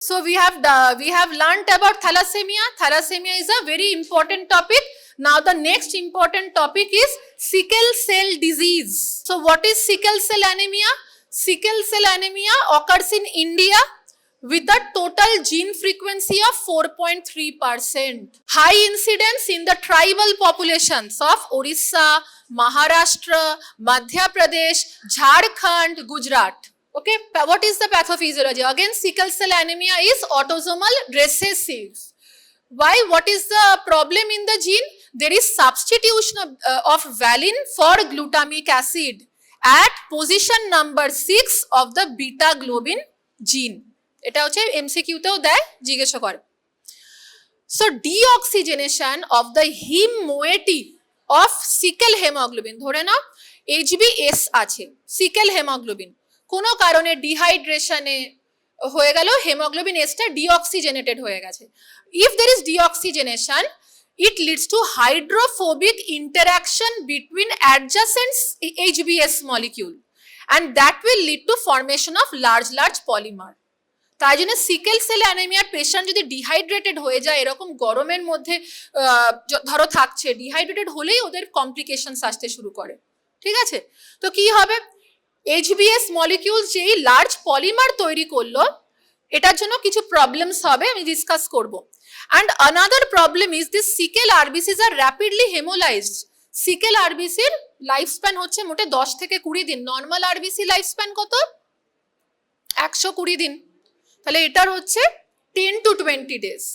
So we have learnt about thalassemia. Thalassemia is a very important topic. Now the next important topic is sickle cell disease. So what is sickle cell anemia? Sickle cell anemia occurs in India with a total gene frequency of 4.3%. High incidence in the tribal populations of Orissa, Maharashtra, Madhya Pradesh, Jharkhand, Gujarat. Okay, what is the pathophysiology? Again, sickle cell anemia is autosomal recessive. Why? What is the problem in the gene? There is substitution of valine for glutamic acid at position number 6 of the beta globin gene. এটা হচ্ছে এমসিকিউতেও দেয়, জিজ্ঞাসা করে। So deoxygenation of the heme moiety of sickle hemoglobin, ধরে নাও HbS আছে, sickle hemoglobin কোনো কারণে ডিহাইড্রেশনে হয়ে গেল, হেমোগ্লোবিন এসটা ডিঅক্সিজেনেটেড হয়ে গেছে। If there is deoxygenation, it leads to hydrophobic interaction between adjacent HbS molecule and that will lead to formation of large polymer. তাই জন্য সিকেল সেল অ্যানিমিয়ার পেশেন্ট যদি ডিহাইড্রেটেড হয়ে যায়, এরকম গরমের মধ্যে ধরো থাকছে, ডিহাইড্রেটেড হলেই ওদের কমপ্লিকেশনস আসতে শুরু করে। ঠিক আছে, তো কি হবে? HbS মলিকিউল যেই লার্জ পলিমার তৈরি করলো, এটার জন্য কিছু প্রবলেমস হবে, আমি ডিসকাস করব। And another problem is this sickle RBCs are rapidly hemolysed. Sickle আরবিসির লাইফ স্প্যান হচ্ছে মোটে 10 থেকে 20 দিন। নর্মাল আরবিসি লাইফ স্প্যান কত? 120 দিন। তাহলে এটার হচ্ছে 10 to 20 days.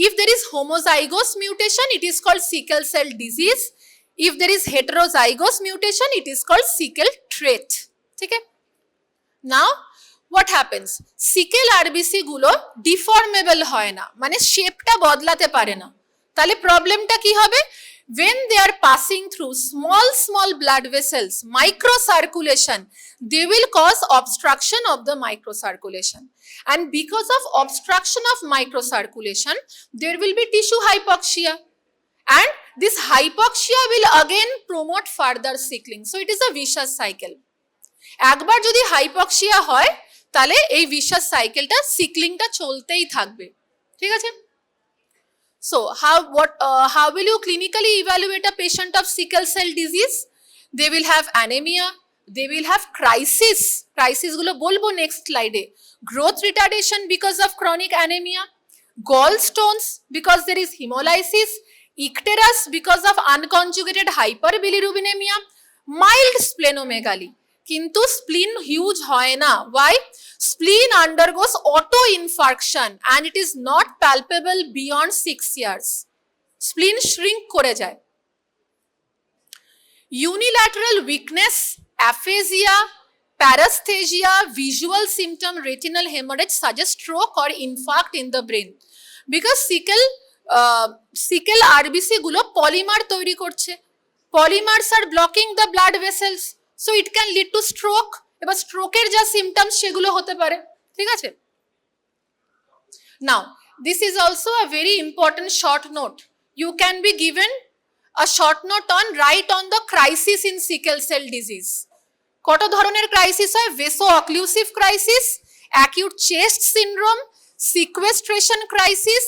If there is homozygous mutation, it is called sickle cell disease. If there is heterozygous mutation, it is called sickle trait. ঠিক আছে? Now what happens? Sickle RBC গুলো ডিফর্মেবল হয় না, মানে শেপটা বদলাতে পারে না। তাহলে প্রবলেমটা কি হবে? When they are passing through small blood vessels, microcirculation, they will cause obstruction of the microcirculation. And because of obstruction of microcirculation, there will be tissue hypoxia. And this hypoxia will again promote further sickling. So it is a vicious cycle. একবার যদি hypoxia হয়, তাহলে এই ভিশাস সাইকেলটা, সিকলিংটা চলতেই থাকবে। ঠিক আছে? So how will you clinically evaluate a patient of sickle cell disease? They will have anemia, they will have crisis গুলো বলবো নেক্সট স্লাইডে, growth retardation because of chronic anemia, gallstones because there is hemolysis, icterus because of unconjugated hyperbilirubinemia, mild splenomegaly, কিন্তু স্প্লিন huge হয় না। Why? Spleen undergoes auto infarction and it is not palpable beyond 6 years. Spleen shrink করে যায়। Unilateral weakness, aphasia, paresthesia, visual symptom, retinal hemorrhage suggest stroke or infarct in the brain. Because sickle RBC গুলো polymer তৈরি করছে। Polymers are blocking the blood vessels. So it can lead to stroke. এবার স্ট্রোকের যা symptoms সেগুলো হতে পারে। ঠিক আছে? Now, this is also a very important short note. You can be given a short note on write on the crisis in sickle cell disease. কত ধরনের ক্রাইসিস হয়? Vaso occlusive crisis, acute chest syndrome, sequestration crisis,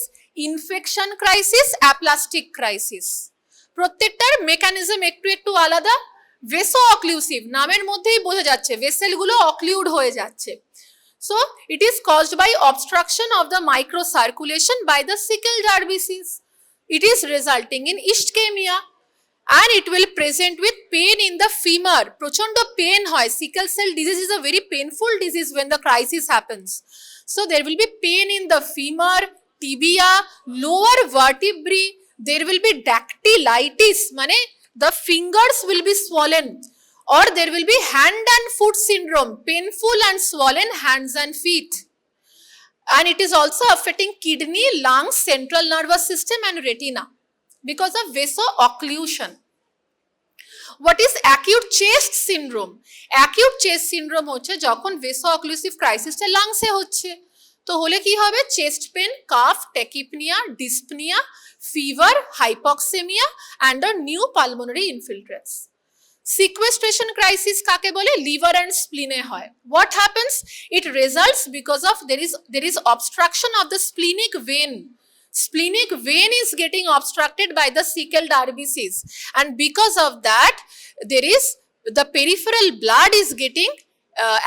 infection crisis, aplastic crisis. প্রত্যেকটার mechanism একটু আলাদা। ভেসো occlusive নামের মধ্যেই বোঝা যাচ্ছে ভেসেলগুলো অক্লুড হয়ে যাচ্ছে। So it is caused by obstruction of the microcirculation by the sickled RBCs. It is resulting in ischemia and it will present with pain in the femur. প্রচন্ড পেন হয়। Sickle cell disease is a very painful disease when the crisis happens. So there will be pain in the femur, tibia, lower vertebrae. There will be dactylitis, মানে the fingers will be swollen, or there will be hand and foot syndrome, painful and swollen hands and feet. And it is also affecting kidney, lungs, central nervous system and retina because of vaso-occlusion. What is acute chest syndrome? Acute chest syndrome হচ্ছে যখন vaso-occlusive crisisটা লাংসে হচ্ছে। তো হলে কি হবে? Chest pain, calf, tachypnoea, dyspnoea, fever, hypoxemia and a new pulmonary infiltrates. Sequestration crisis কাকে বলে? liver and spleen এ হয়. What happens? It results because of there is obstruction of the splenic vein. Splenic vein is getting obstructed by the sickled RBCs, and because of that there is the peripheral blood is getting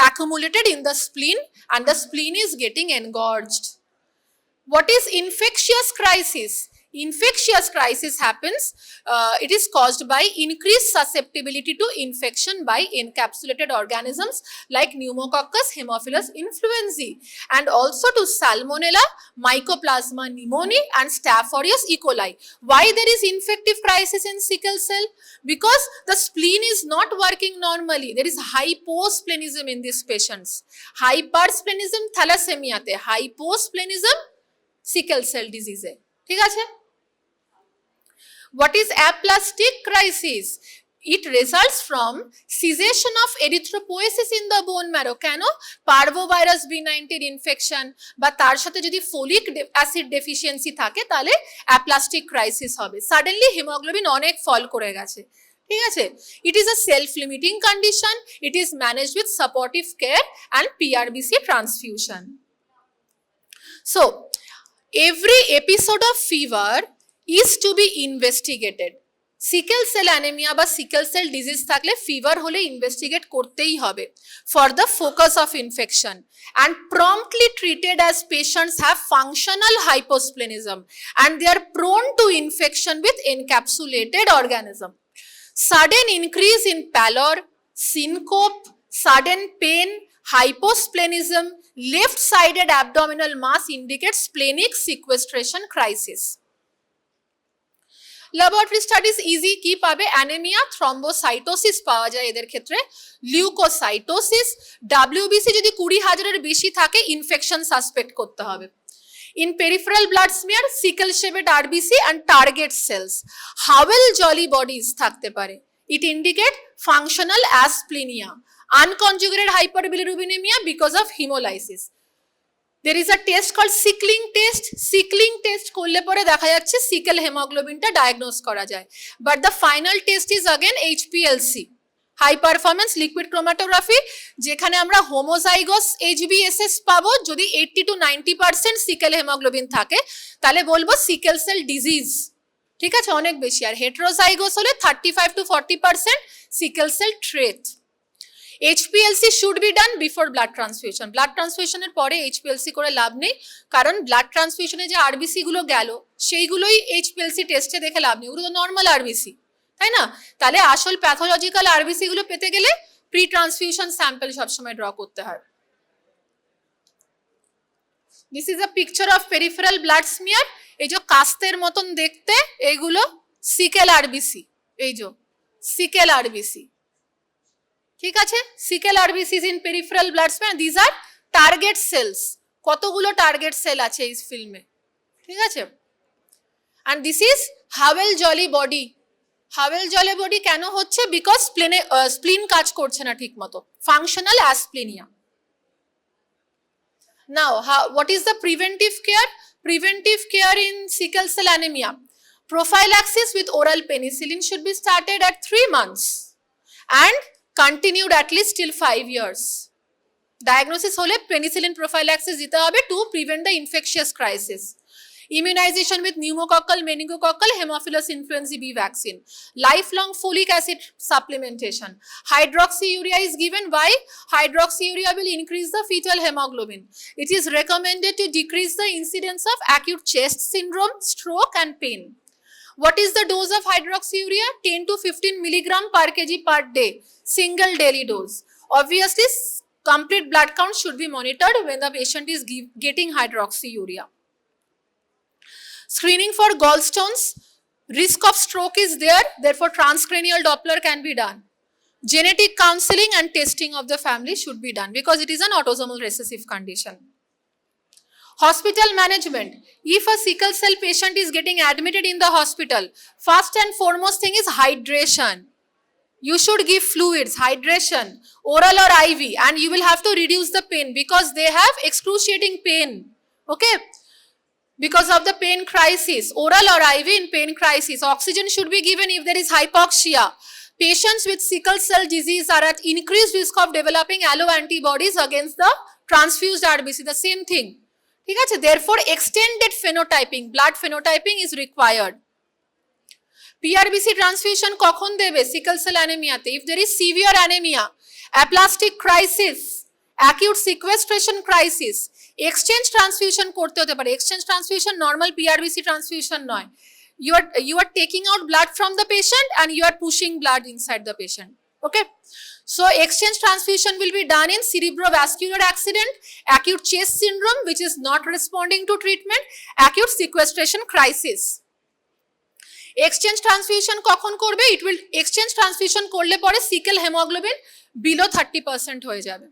accumulated in the spleen, and the spleen is getting engorged. What is infectious crisis? Infectious crisis happens, it is caused by increased susceptibility to infection by encapsulated organisms like pneumococcus, haemophilus influenzae, and also to salmonella, mycoplasma pneumoniae, and staph aureus E. coli. Why there is infective crisis in sickle cell? Because the spleen is not working normally. There is hyposplenism in these patients. Hypersplenism thalassemia te, hyposplenism sickle cell disease. ঠিক আছে? What is aplastic crisis? It results from cessation of erythropoiesis in the bone marrow. কেন? parvovirus B19 infection বা তার সাথে যদি folic acid deficiency থাকে তাহলে aplastic crisis হবে। সাডেনলি হিমোগ্লোবিন অনেক ফল করে গেছে। ঠিক আছে? It is a self-limiting condition. It is managed with supportive care and PRBC transfusion. So, every episode of fever is to be investigated. Sickle cell anaemia বা sickle cell disease থাকলে fever হলে investigate করতেই হবে for the focus of infection, and promptly treated as patients have functional hyposplenism and they are prone to infection with encapsulated organism. Sudden increase in pallor, syncope, sudden pain, hyposplenism, left-sided abdominal mass indicates splenic sequestration crisis. Laboratory studies easy কি পাবে? Anaemia, thrombocytosis পাওয়া যায় এদের ক্ষেত্রে, leucocytosis, WBC যদি 20,000-এর বেশি থাকে infection suspect করতে হবে। In peripheral blood smear, sickle shaped RBC and target cells. Howell-Jolly bodies থাকতে পারে. It indicate functional asplenia. Unconjugated hyperbilirubinemia because of hemolysis. There is a test called sickling test. Sickling test করলে পরে দেখা যাচ্ছে sickle hemoglobinটা diagnose করা যায়. But the final test is again HPLC. High performance liquid chromatography, যেখানে আমরা হোমোজাইগোস HBSS পাবো। যদি 80 to 90% সিকেল হেমোগ্লোবিন থাকে তাহলে বলবো সিকেল সেল ডিজিজ। ঠিক আছে, অনেক বেশি। আর হেটেরোজাইগোস হলে 35 to 40% sickle cell trait. HPLC should be done before blood transfusion. Blood ট্রান্সফিউশনের পরে HPLC করে লাভ নেই, কারণ ব্লাড ট্রান্সফিউশনে যে আরবিসি গুলো গেল সেইগুলোই HPLC টেস্টে দেখে লাভ নেই, ওগুলো তো নর্মাল আরবিসি, তাই না? তাহলে আসল প্যাথোলজিক্যাল আরবিসি গুলো পেতে গেলে প্রি ট্রান্সফিউশন স্যাম্পল সবসময় ড্র করতে হয়। This is a picture of peripheral blood smear. এই যে কাস্তের মতন দেখতে, এইগুলো সিকেল আরবিসি, এই যে সিকেল আরবিসি। ঠিক আছে, sickle RBCs in peripheral blood smear, this are target cells. কতগুলো টার্গেট সেল আছে এই ফিল্মে, ঠিক আছে? and this is Howell-Jolly body. Howell-Jolly body কেন হচ্ছে? বিকজ স্প্লিন কাজ করছে না ঠিক মতো, functional অ্যাসপ্লেনিয়া। Now, what is the preventive care? Preventive care in sickle cell anemia. Prophylaxis with oral penicillin should be started at 3 months and continued at least till 5 years. Diagnosis hole penicillin prophylaxis dite hobe to prevent the infectious crisis. Immunization with pneumococcal, meningococcal, haemophilus influenzae B vaccine. Lifelong folic acid supplementation. Hydroxyurea is given. Why? Hydroxyurea will increase the fetal hemoglobin. It is recommended to decrease the incidence of acute chest syndrome, stroke and pain. What is the dose of hydroxyurea? 10 to 15 milligram per kg per day. Single daily dose. Obviously, complete blood count should be monitored when the patient is getting hydroxyurea. Screening for gallstones, risk of stroke is there, therefore transcranial Doppler can be done. Genetic counseling and testing of the family should be done because it is an autosomal recessive condition. Hospital management. If a sickle cell patient is getting admitted in the hospital, first and foremost thing is hydration. You should give fluids, hydration, oral or IV, and you will have to reduce the pain because they have excruciating pain. Okay? Because of the pain crisis, oral or IV in pain crisis, oxygen should be given if there is hypoxia. Patients with sickle cell disease are at increased risk of developing alloantibodies against the transfused RBC. The same thing. ঠিক আছে? Therefore, extended phenotyping, blood phenotyping is required. PRBC transfusion কখন দেবে sickle cell anemia তে? If there is severe anemia, aplastic crisis, acute sequestration crisis, exchange transfusion করতে হতে পারে. Exchange transfusion normal PRBC transfusion নয়. You are taking out blood from the patient and you are pushing blood inside the patient. Okay? So exchange transfusion will be done in cerebrovascular accident, acute chest syndrome which is not responding to treatment, acute sequestration crisis. Exchange transfusion কখন করবে? It will exchange transfusion করলে পরে sickle hemoglobin below 30% হয়ে যাবে.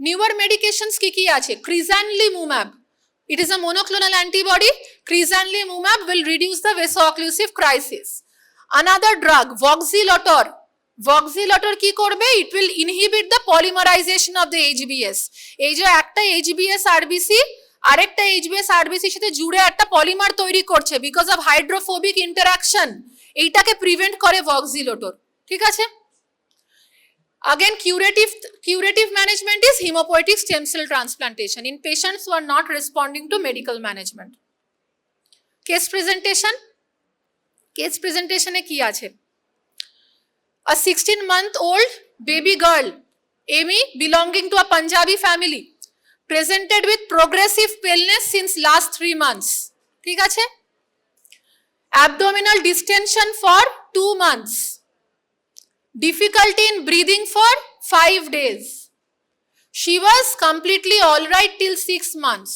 Newer medications কি আছে? Crizanlizumab. It is a monoclonal antibody. Crizanlizumab will reduce the vaso-occlusive crisis. Another drug, voxelotor. Voxelotor কি করবে? It will inhibit the polymerization of the HBS. এই যে একটা HBS RBC আরেকটা HBS RBC সাথে জুড়ে একটা পলিমার তৈরি করছে because of hydrophobic interaction. এইটাকে প্রিভেন্ট করে voxelotor. ঠিক আছে? Again, curative management is hematopoietic stem cell transplantation in patients who are not responding to medical management. Case presentation. Case presentation e ki ache? A 16-month-old baby girl, Amy, belonging to a Punjabi family, presented with progressive paleness since last 3 months. ঠিক আছে? Abdominal distension for 2 months. Difficulty in breathing for 5 days. She was completely all right till 6 months.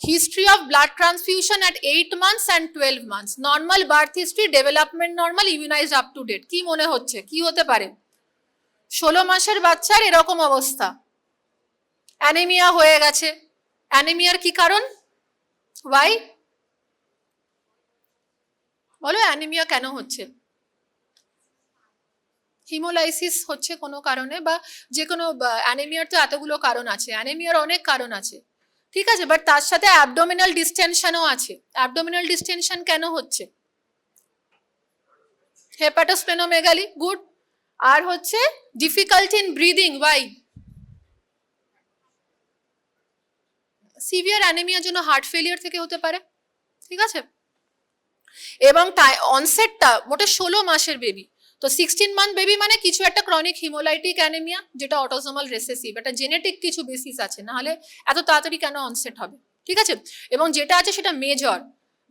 History of blood transfusion at 8 months and 12 months. Normal birth history, development normal, immunized up to date. কি মনে হচ্ছে? কি হতে পারে? 16 মাসের বাচ্চার এরকম অবস্থা। অ্যানিমিয়া হয়ে গেছে। অ্যানিমিয়ার কি কারণ? Why? বলো অ্যানিমিয়া কেন হচ্ছে? হিমোলাইসিস হচ্ছে কোনো কারণে বা যে কোনো অ্যানিমিয়ার তো এতগুলো কারণ আছে, অ্যানিমিয়ার অনেক কারণ আছে, ঠিক আছে, বাট তার সাথে অ্যাবডোমিনাল ডিস্টেনশনও আছে। অ্যাবডোমিনাল ডিস্টেনশন কেন হচ্ছে? Hepatosplenomegaly, good. আর হচ্ছে difficulty in breathing, why? Severe অ্যানিমিয়ার জন্য হার্ট ফেলিয়ার থেকে হতে পারে, ঠিক আছে। এবং অনসেটটা মোটে 16 মাসের বেবি, তো 16 মান্থ বেবি মানে কিছু একটা ক্রনিক হিমোলাইটিক অ্যানিমিয়া যেটা অটোসোমাল রিসেসিভ, এটা জেনেটিক কিছু বেসিস আছে, নাহলে এত তাড়াতাড়ি কেন অনসেট হবে, ঠিক আছে। এবং যেটা আছে সেটা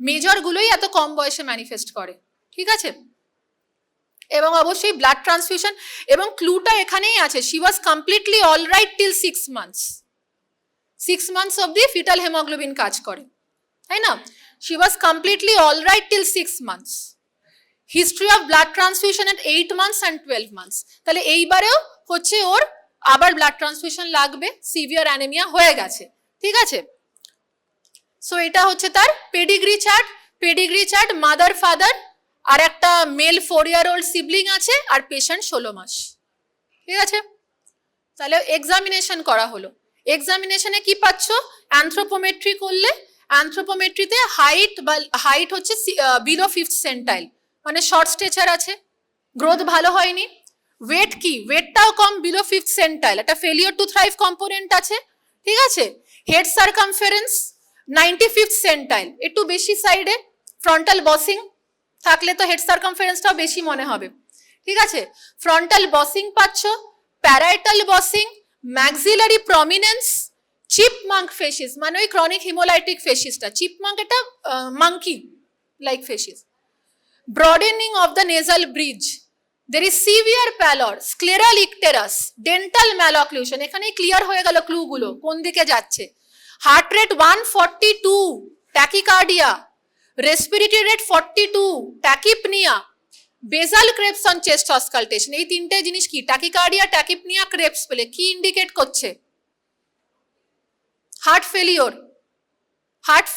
মেজরগুলোই এত কম বয়সে ম্যানিফেস্ট করে, ঠিক আছে। এবং অবশ্যই ব্লাড ট্রান্সফিউশন, এবং ক্লুটা এখানেই আছে, she was completely all right till 6 months. 6 months অবধি ফিটাল হেমোগ্লোবিন কাজ করে, তাই না? She was completely all right till 6 months. History of blood transfusion at 8 months and 12 months. তাহলে এইবারেও হচ্ছে ওর আবার ব্লাড ট্রান্সফিউশন লাগবে, সিভিয়ার অ্যানিমিয়া হয়ে গেছে, ঠিক আছে। সো এটা হচ্ছে তার পেডিগ্রি চার্ট, মাদার ফাদার আর একটা মেল 4-year-old সিবলিং আছে আর পেশেন্ট 16 মাস, ঠিক আছে। তাহলে এক্সামিনেশন করা হলো। এক্সামিনেশনে কি পাচ্ছ? অ্যানথ্রোপোমেট্রি করলে, অ্যানথ্রোপোমেট্রিতে হাইট হচ্ছে বিলো 5th সেন্টাইল, মানে শর্ট স্টেচার আছে, গ্রোথ ভালো হয়নি। ওয়েট কি? ওয়েটটাও কম, বিলো 5th সেন্টাইল, একটা ফেলিওর টু থ্রাইভ কম্পোনেন্ট আছে, ঠিক আছে। হেড সার্কামফারেন্স 95th সেন্টাইল, একটু বেশি সাইডে, ফ্রন্টাল বসিং থাকলে তো হেড সার্কামফারেন্সটাও বেশি মনে হবে, ঠিক আছে। ফ্রন্টাল বসিং পাচ্ছ, প্যারাইটাল বসিং, ম্যাক্সিলারি প্রমিনেন্স, চিপমাঙ্ক ফেসিস, মানে ওই ক্রনিক হিমোলাইটিক ফেসিসটা, চিপমাঙ্ক এটা মাঙ্কি লাইক ফেসিস। Broadening of the nasal bridge. There is severe pallor, scleral icterus, dental malocclusion. এখানেই ক্লিয়ার হয়ে গেল ক্লুগুলো কোন দিকে যাচ্ছে। Heart rate 142, tachycardia, respiratory rate 42, tachypnoea, basal creps on chest auscultation. এই তিনটে জিনিস কি? ট্যাকিকার্ডিয়া, ট্যাকিপনিয়া, ক্রেপস পেলে কি ইন্ডিকেট করছে? Heart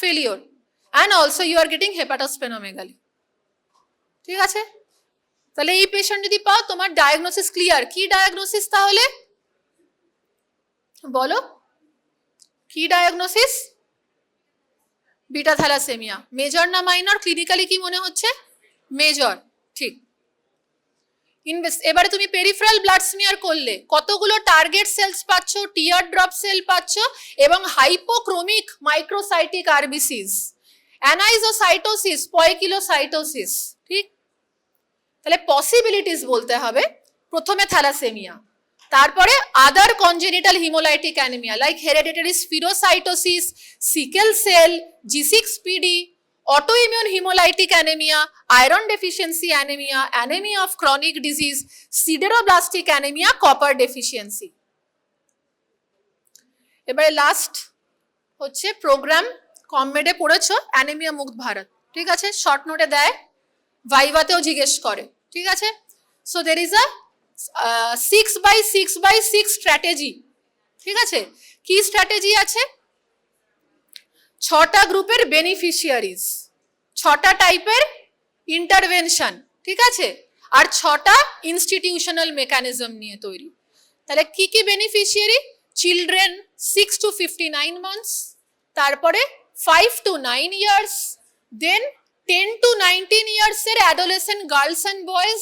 failure, and also you are getting hepatosplenomegaly, ঠিক আছে। তাহলে এই পেশেন্ট যদি পাও, তোমার ডায়াগনোসিস ক্লিয়ার। কি ডায়াগনোসিস তাহলে বলো? কি ডায়াগনোসিস? Beta thalassaemia. মেজর না মাইনর? ক্লিনিক্যালি কি মনে হচ্ছে? মেজর, ঠিক। এবারে তুমি পেরিফেরাল ব্লাড স্মিয়ার করলে কতগুলো টার্গেট সেলস পাচ্ছ, টিয়ার ড্রপ সেল পাচ্ছ এবং hypochromic microcytic RBCs, anisocytosis, poikilocytosis. ঠিক, তাহলে পসিবিলিটিস বলতে হবে প্রথমে থ্যালাসেমিয়া, তারপরে other congenital haemolytic anaemia like hereditary spherocytosis, sickle cell, G6PD, autoimmune hemolytic anemia, iron deficiency anemia, anemia of chronic disease, sideroblastic anemia, copper deficiency. এবারে last হচ্ছে programme কমমেডে পড়েছো anaemia মুক্ত ভারত, ঠিক আছে, শর্ট নোটে দেয়, ভাইভাতেও জিজ্ঞেস করে, ঠিক আছে। So there is a 6x6x6 strategy, ঠিক আছে। কি স্ট্র্যাটেজি আছে? 6টা গ্রুপের বেনিফিশিয়ারিজ, 6টা টাইপের ইন্টারভেনশন, ঠিক আছে, আর 6টা ইনস্টিটিউশনাল মেকানিজম নিয়ে তৈরি। তাহলে কি কি বেনিফিশিয়ারি? চিলড্রেন 6 to 59 months, তারপরে 5 to 9 years, then 10 to 19 years এর অ্যাডোলেসেন্ট গার্লস অ্যান্ড বয়েজ,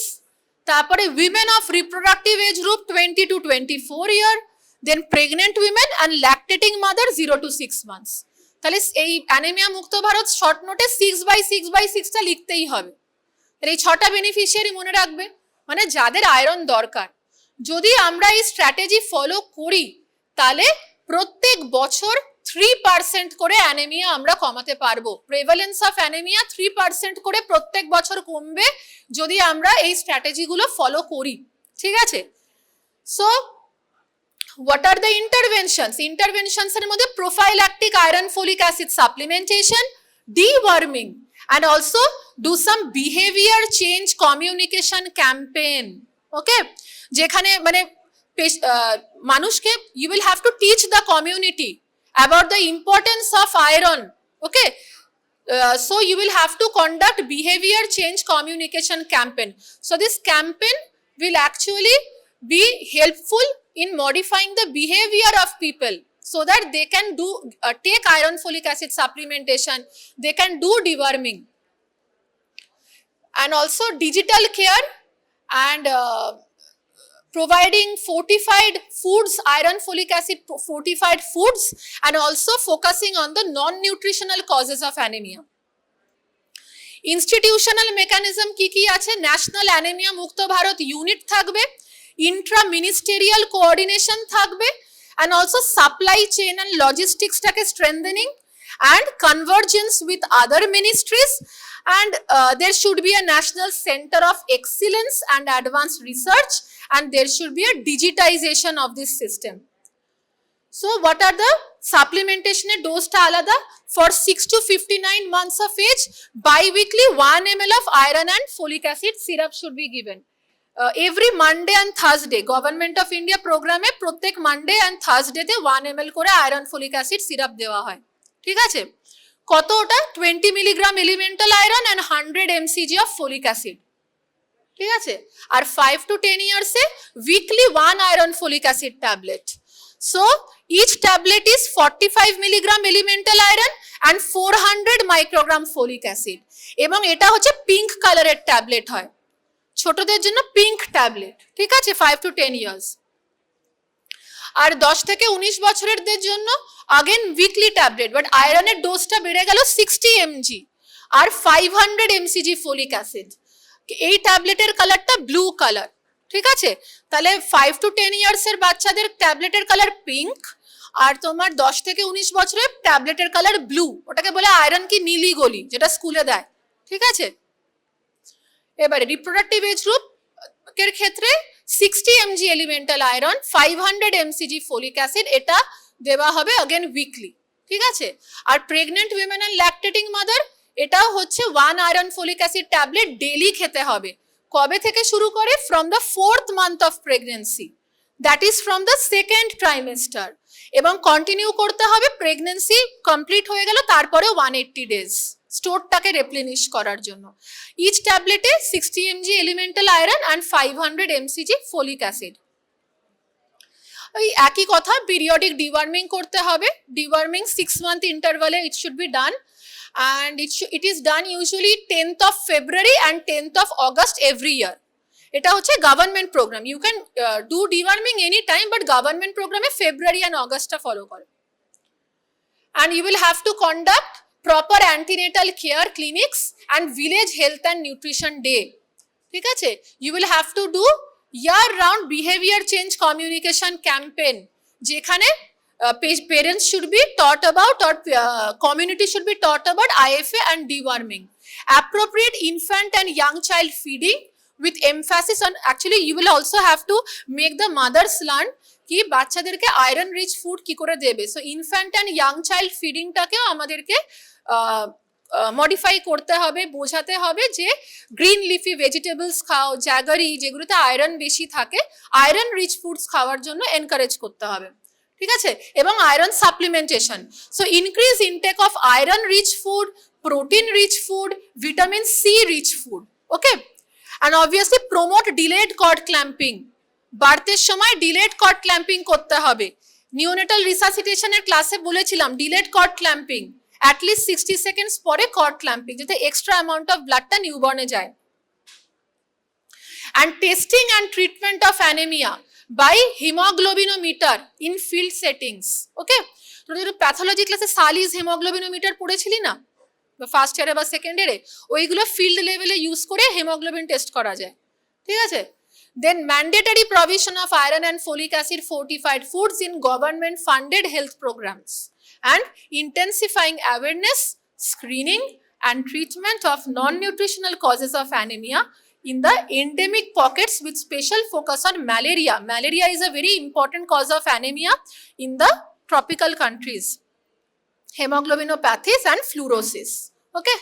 তারপরে women of reproductive age group 20 to 24 year, then pregnant women and lactating mother 0 to 6 months। তাহলে এই অ্যানিমিয়া মুক্ত ভারত শর্ট নোটে 6x6x6টা লিখতেই হবে। তাহলে এই 6টা বেনিফিশিয়ারি মনে রাখবে, মানে যাদের আয়রন দরকার। যদি আমরা এই স্ট্র্যাটেজি ফলো করি তাহলে প্রত্যেক বছর 3% করে অ্যানিমিয়া আমরা কমাতে পারবো। প্রেভালেন্স অফ অ্যানিমিয়া 3% করে প্রত্যেক বছর কমবে যদি আমরা এই স্ট্র্যাটেজিগুলো ফলো করি, ঠিক আছে। So what are the interventions? Interventions এর মধ্যে prophylactic iron folic acid supplementation, deworming, and also do some behavior change communication campaign. Okay, যেখানে মানে মানুষকে you will have to teach the community about the importance of iron. Okay, so you will have to conduct behavior change communication campaign. So this campaign will actually be helpful in modifying the behavior of people so that they can do take iron folic acid supplementation, they can do deworming, and also digital care and providing fortified foods, iron folic acid fortified foods, and also focusing on the non-nutritional causes of anemia. Institutional mechanism কি কি আছে? National anaemia মুক্ত Bharat unit থাকবে, intra-ministerial coordination থাকবে, and also supply chain and logistics টাকে strengthening and convergence with other ministries, and there should be a national center of excellence and advanced research, and there should be a digitization of this system. So what are the supplementation dose ta alada? For 6 to 59 months of age, bi-weekly 1 ml of iron and folic acid syrup should be given. Every Monday and Thursday, Government of India program এ প্রত্যেক Monday and Thursday তে 1 ml করে iron folic acid syrup দেওয়া হয়, ঠিক আছে। কত ওটা? 20 milligram elemental iron and 100 mcg of folic acid, ঠিক আছে। আর 5 to 10 years এ weekly 1 iron folic acid tablet. So each tablet is 45 milligram elemental iron and 400 microgram folic acid, এবং এটা হচ্ছে পিঙ্ক কালারের ট্যাবলেট হয়, ছোটদের জন্য পিঙ্ক ট্যাবলেট, ঠিক আছে, 5 to 10 years। আর 10 থেকে 19 বছরেরদের জন্য আগেন উইকলি ট্যাবলেট, বাট আয়রনের ডোজটা বেড়ে গেল 60 mg আর 500 mcg ফলিক অ্যাসিড। এই ট্যাবলেটের কালারটা ব্লু কালার, ঠিক আছে। তাহলে 5 to 10 years এর বাচ্চাদের ট্যাবলেটের কালার পিঙ্ক, আর তোমার 10 থেকে 19 বছরের ট্যাবলেটের কালার ব্লু, ওটাকে বলে আয়রন কি নীলি গলি, যেটা স্কুলে দেয়, ঠিক আছে। এবারে রিপ্রোডাক্টিভ এজ গ্রুপ এর ক্ষেত্রে 60 mg elemental iron, 500 mcg folic acid, এটা দেওয়া হবে अगेन উইকলি, ঠিক আছে। আর pregnant women and lactating mother, এটা হচ্ছে 1 iron folic acid tablet daily খেতে হবে। কবে থেকে শুরু করে? From the 4th month of pregnancy, that is from the 2nd trimester, এবং কন্টিনিউ করতে হবে প্রেগনেন্সি কমপ্লিট হয়ে গেল তারপরে 180 days স্টোরটাকে রিপ্লেনিশ করার জন্য। ইচ ট্যাবলেটে 60 mg elemental iron and 500 mcg folic acid. ওই একই কথা, পিরিয়ডিক ডিওয়ার্মিং করতে হবে, ডিওয়ার্মিং 6 month ইন্টারভালে it should be done, and it is done usually 10th of February and 10th of August every year. এটা হচ্ছে government programme, you can do deworming any time, but government প্রোগ্রামে February and অগস্টটা follow করে। And you will have to conduct proper antenatal care clinics and village health and nutrition day. ঠিক আছে, you will have to do year round behavior change communication campaign, যেখানে parents should be taught about or community should be taught about IFA and deworming. Appropriate infant and young child feeding with emphasis on, actually you will also have to make the mothers learn কি বাচ্চাদেরকে iron rich food কি করে দেবে। So infant and young child ফিডিংটাকেও আমাদেরকে modify করতে হবে, বোঝাতে হবে যে গ্রিন লিফি ভেজিটেবলস খাও, জ্যাগারি যেগুলোতে আয়রন বেশি থাকে, আয়রন রিচ ফুডস খাওয়ার জন্য এনকারেজ করতে হবে, ঠিক আছে, এবং iron supplementation. So increase intake of iron rich food, protein rich food, vitamin C rich food, okay. And obviously promote delayed cord clamping, বার্থের সময় ডিলেড কর্ড ক্ল্যাম্পিং করতে হবে। নিওনেটাল রিসাসিটেশনের ক্লাসে বলেছিলাম delayed cord clamping, at least 60 seconds পরে cord clamping, যাতে extra amount of ব্লাডটা নিউবর্নে যায়। And testing and treatment of anaemia by haemoglobinometer in field settings, okay. তোদের প্যাথোলজি ক্লাসে সালিস হিমোগ্লোবিনোমিটার পড়েছিলি না ফার্স্ট ইয়ারে বা সেকেন্ড ইয়ারে, ওইগুলো ফিল্ড লেভেলে ইউজ করে হিমোগ্লোবিন টেস্ট করা যায়, ঠিক আছে। Then mandatory provision of iron and folic acid fortified foods in government funded health programs, and intensifying awareness, screening and treatment of non-nutritional causes of anemia in the endemic pockets with special focus on malaria. Malaria is a very important cause of anemia in the tropical countries. Hemoglobinopathies and fluorosis, okay.